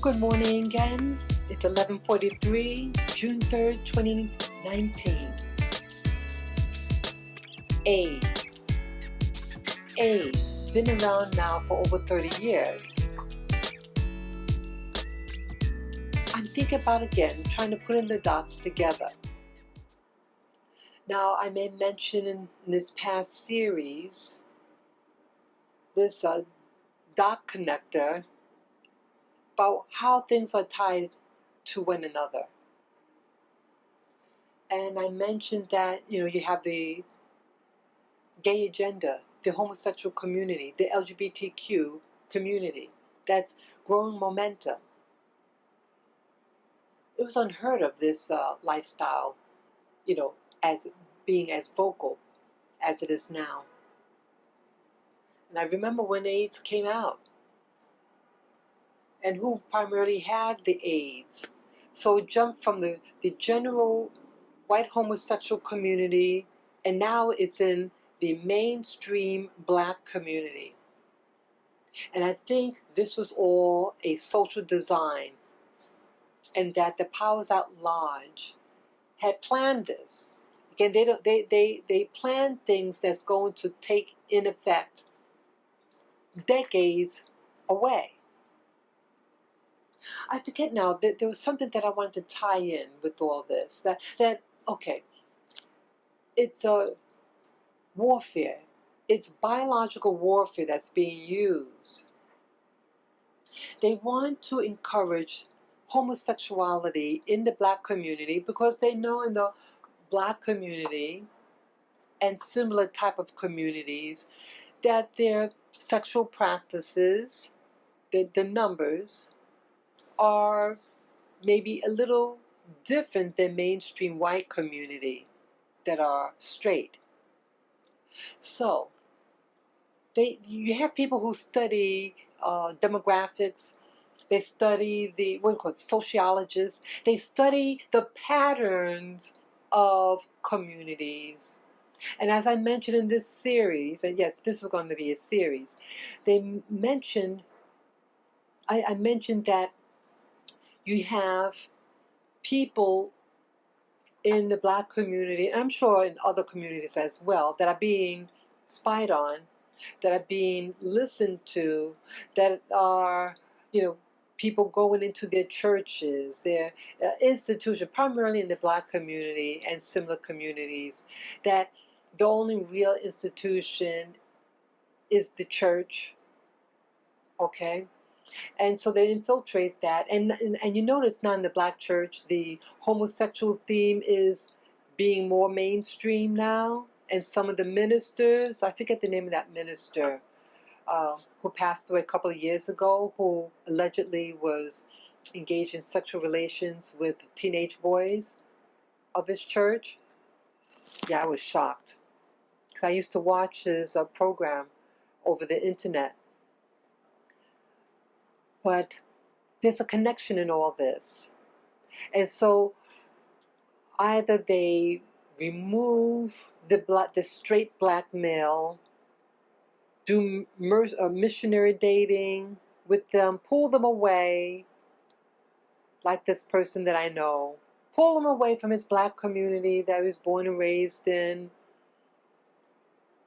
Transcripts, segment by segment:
Good morning again. It's 11:43, June 3rd, 2019. AIDS. AIDS. Been around now for over 30 years. I'm thinking about again, trying to put in the dots together. Now, I may mention in this past series, this dot connector about how things are tied to one another. And I mentioned that, you have the gay agenda, the homosexual community, the LGBTQ community that's growing momentum. It was unheard of, this lifestyle, as being as vocal as it is now. And I remember when AIDS came out and who primarily had the AIDS. So it jumped from the general white homosexual community, and now it's in the mainstream black community. And I think this was all a social design, and that the powers at large had planned this. Again, they plan things that's going to take in effect decades away. I forget now that there was something that I wanted to tie in with all this. That okay, it's a warfare. It's biological warfare that's being used. They want to encourage homosexuality in the black community because they know in the black community and similar type of communities that their sexual practices, the numbers, are maybe a little different than mainstream white community that are straight. So you have people who study demographics. They study sociologists. They study the patterns of communities. And as I mentioned in this series, and yes, this is going to be a series, I mentioned that you have people in the black community, and I'm sure in other communities as well, that are being spied on, that are being listened to, that are, people going into their churches, their institutions, primarily in the black community and similar communities, that the only real institution is the church, okay? And so they infiltrate that. And you notice now in the black church, the homosexual theme is being more mainstream now. And some of the ministers, I forget the name of that minister, who passed away a couple of years ago, who allegedly was engaged in sexual relations with teenage boys of his church. Yeah, I was shocked. Because I used to watch his program over the internet. But there's a connection in all this. And so either they remove the straight black male, do missionary dating with them, pull them away, like this person that I know, pull him away from his black community that he was born and raised in,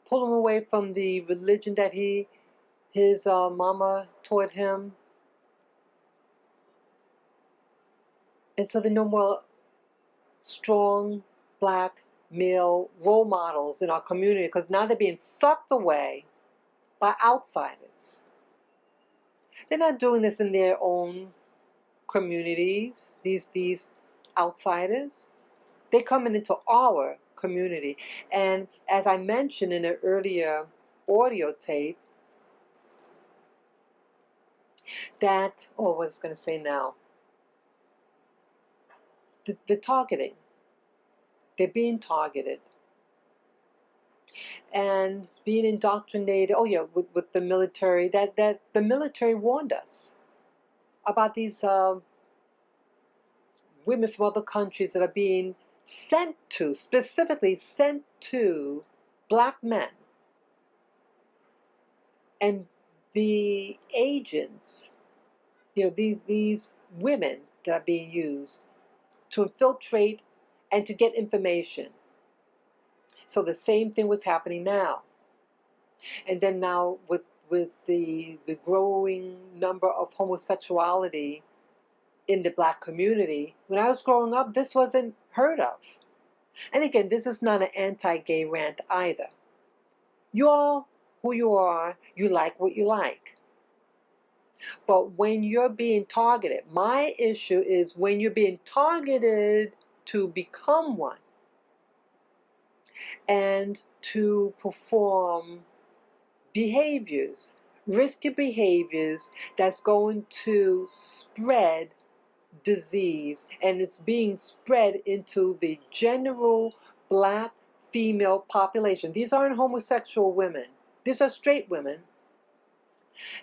pull him away from the religion that his mama taught him. And so there are no more strong black male role models in our community, because now they're being sucked away by outsiders. They're not doing this in their own communities, these outsiders. They're coming into our community. And as I mentioned in an earlier audio tape, that, what was I going to say now? The targeting. They're being targeted and being indoctrinated. Oh yeah, with the military. That the military warned us about these women from other countries that are being specifically sent to black men and be agents these women that are being used to infiltrate and to get information. So the same thing was happening now. And then now with the growing number of homosexuality in the black community, when I was growing up, this wasn't heard of. And again, this is not an anti-gay rant either. You're who you are, you like what you like. But when you're being targeted, my issue is when you're being targeted to become one and to perform behaviors, risky behaviors that's going to spread disease, and it's being spread into the general black female population. These aren't homosexual women, these are straight women.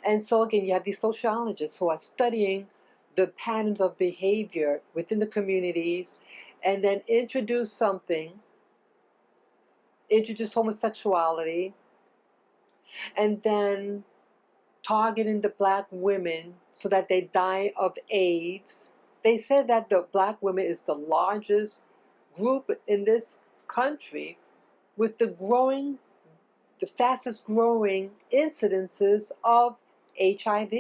And so again, you have these sociologists who are studying the patterns of behavior within the communities, and then introduce homosexuality, and then targeting the black women so that they die of AIDS. They said that the black women is the largest group in this country with the fastest growing incidences of HIV.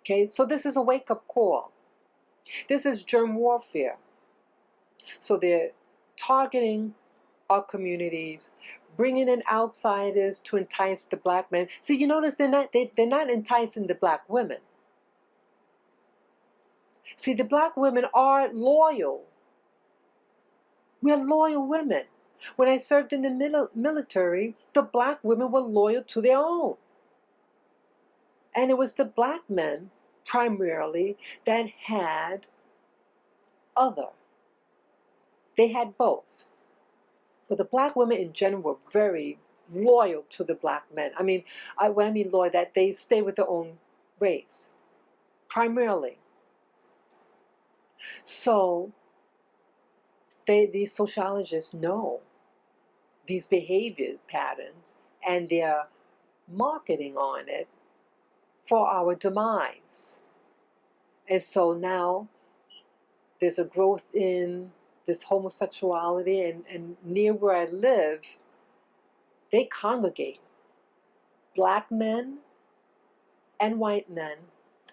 Okay, so this is a wake-up call. This is germ warfare. So they're targeting our communities, bringing in outsiders to entice the black men. See, you notice they're not enticing the black women. See, the black women are loyal. We're loyal women. When I served in the military, the black women were loyal to their own. And it was the black men, primarily, that had other. They had both. But the black women in general were very loyal to the black men. I mean, when I mean loyal, that they stay with their own race, primarily. So these sociologists know these behavior patterns, and they're marketing on it for our demise. And so now there's a growth in this homosexuality, and near where I live, they congregate black men and white men.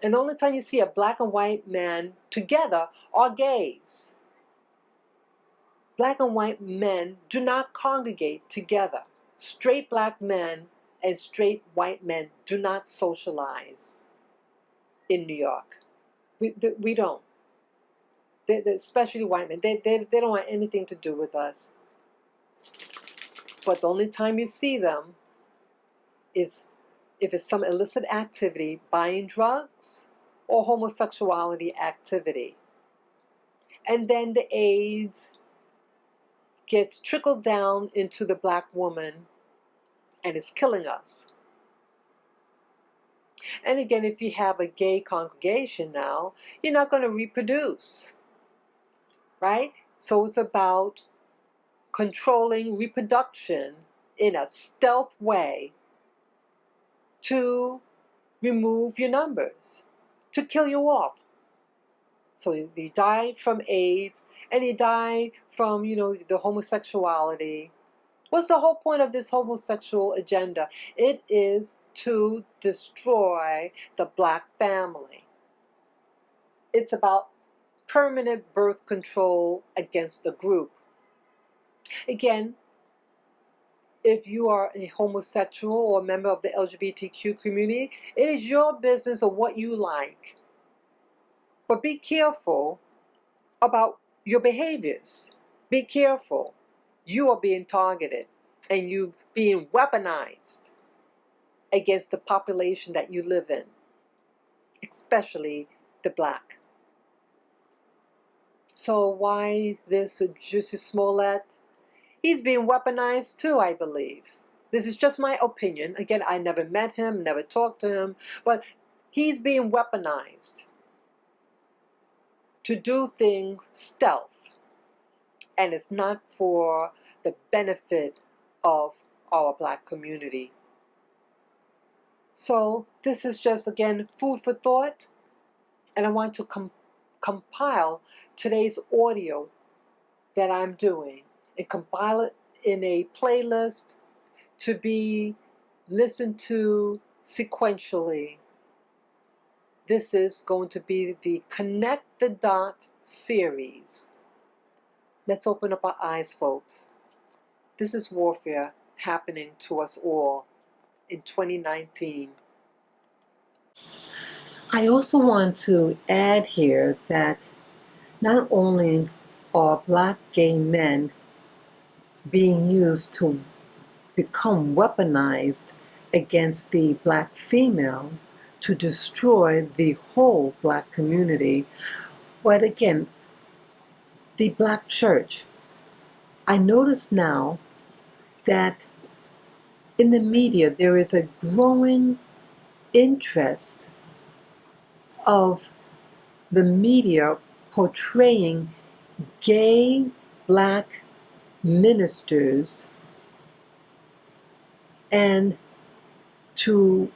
And the only time you see a black and white man together are gays. Black and white men do not congregate together. Straight black men and straight white men do not socialize in New York. We don't. Especially white men. They don't want anything to do with us. But the only time you see them is if it's some illicit activity, buying drugs, or homosexuality activity. And then the AIDS gets trickled down into the black woman and is killing us. And again, if you have a gay congregation now, you're not going to reproduce, right? So it's about controlling reproduction in a stealth way to remove your numbers, to kill you off. So you die from AIDS, and you die from, the homosexuality. What's the whole point of this homosexual agenda? It is to destroy the black family. It's about permanent birth control against a group. Again, if you are a homosexual or a member of the LGBTQ community, it is your business of what you like. But be careful about your behaviors. Be careful. You are being targeted, and you being weaponized against the population that you live in, especially the black. So why this Jussie Smollett? He's being weaponized too, I believe. This is just my opinion. Again, I never met him, never talked to him, but he's being weaponized to do things stealth. And it's not for the benefit of our black community. So this is just, again, food for thought, and I want to compile today's audio that I'm doing and compile it in a playlist to be listened to sequentially. This is going to be the Connect the Dot series. Let's open up our eyes, folks. This is warfare happening to us all in 2019. I also want to add here that not only are Black gay men being used to become weaponized against the Black female to destroy the whole Black community, but again, the Black church. I notice now that in the media there is a growing interest of the media portraying gay Black ministers and to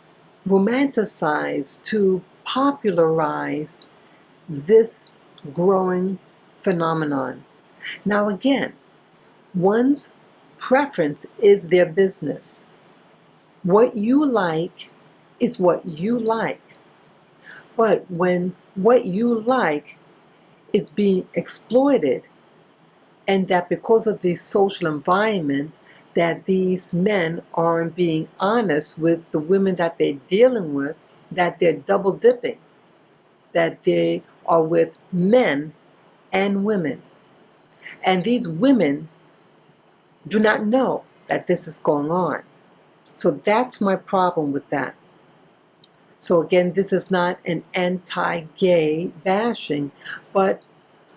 romanticize, to popularize this growing phenomenon. Now again, one's preference is their business. What you like is what you like. But when what you like is being exploited, and that because of the social environment that these men aren't being honest with the women that they're dealing with, that they're double dipping, that they are with men and women. And these women do not know that this is going on. So that's my problem with that. So again, this is not an anti-gay bashing, but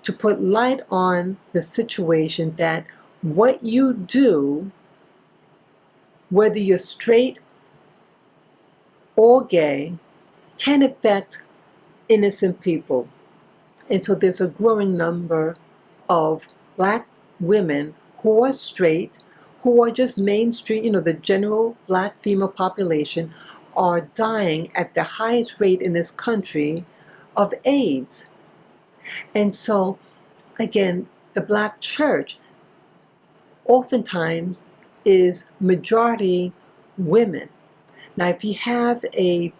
to put light on the situation that what you do, whether you're straight or gay, can affect innocent people. And so there's a growing number of Black women who are straight, who are just mainstream, the general Black female population are dying at the highest rate in this country of AIDS. And so, again, the Black church oftentimes is majority women. Now, if you have a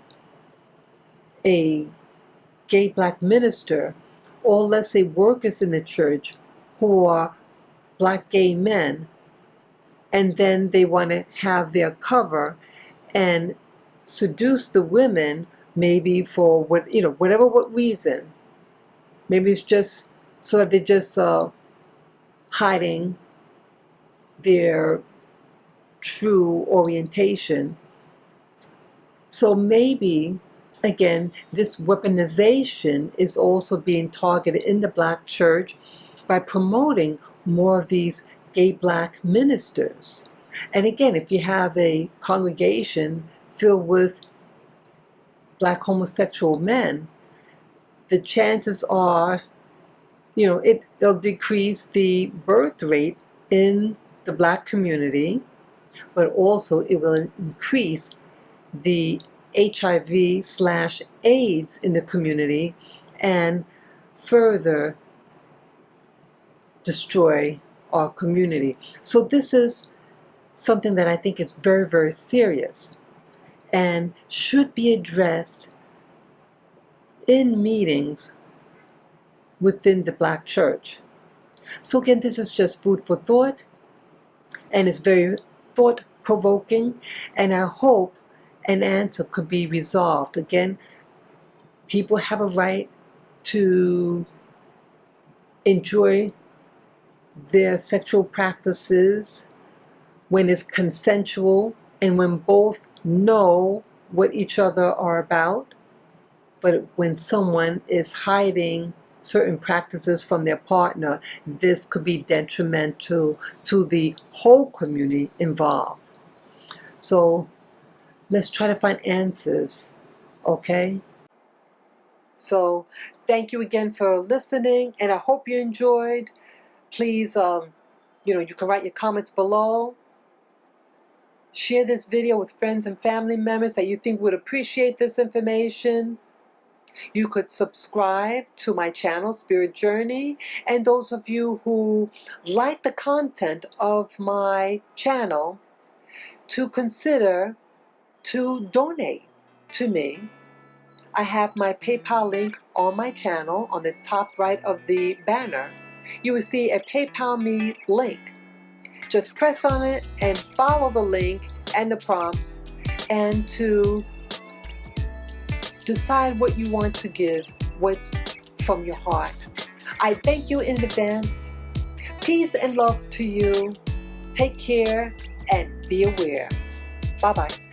gay Black minister, or let's say workers in the church who are Black gay men, and then they want to have their cover and seduce the women, maybe for whatever reason. Maybe it's just so that they're just hiding their true orientation. So maybe, again, this weaponization is also being targeted in the Black church by promoting more of these gay Black ministers. And again, if you have a congregation filled with Black homosexual men, the chances are, it'll decrease the birth rate in the Black community, but also it will increase the HIV/AIDS in the community and further destroy our community. So this is something that I think is very, very serious and should be addressed in meetings within the Black church. So again, this is just food for thought, and it's very thought-provoking, and I hope an answer could be resolved. Again, people have a right to enjoy their sexual practices when it's consensual and when both know what each other are about. But when someone is hiding certain practices from their partner, this could be detrimental to the whole community involved. So let's try to find answers, okay? So thank you again for listening, and I hope you enjoyed. Please, you can write your comments below. Share this video with friends and family members that you think would appreciate this information. You could subscribe to my channel, Spirit Journey, and those of you who like the content of my channel, to consider to donate to me. I have my PayPal link on my channel on the top right of the banner. You will see a PayPal me link. Just press on it and follow the link and the prompts, and to decide what you want to give, what's from your heart. I thank you in advance. Peace and love to you. Take care and be aware. Bye-bye.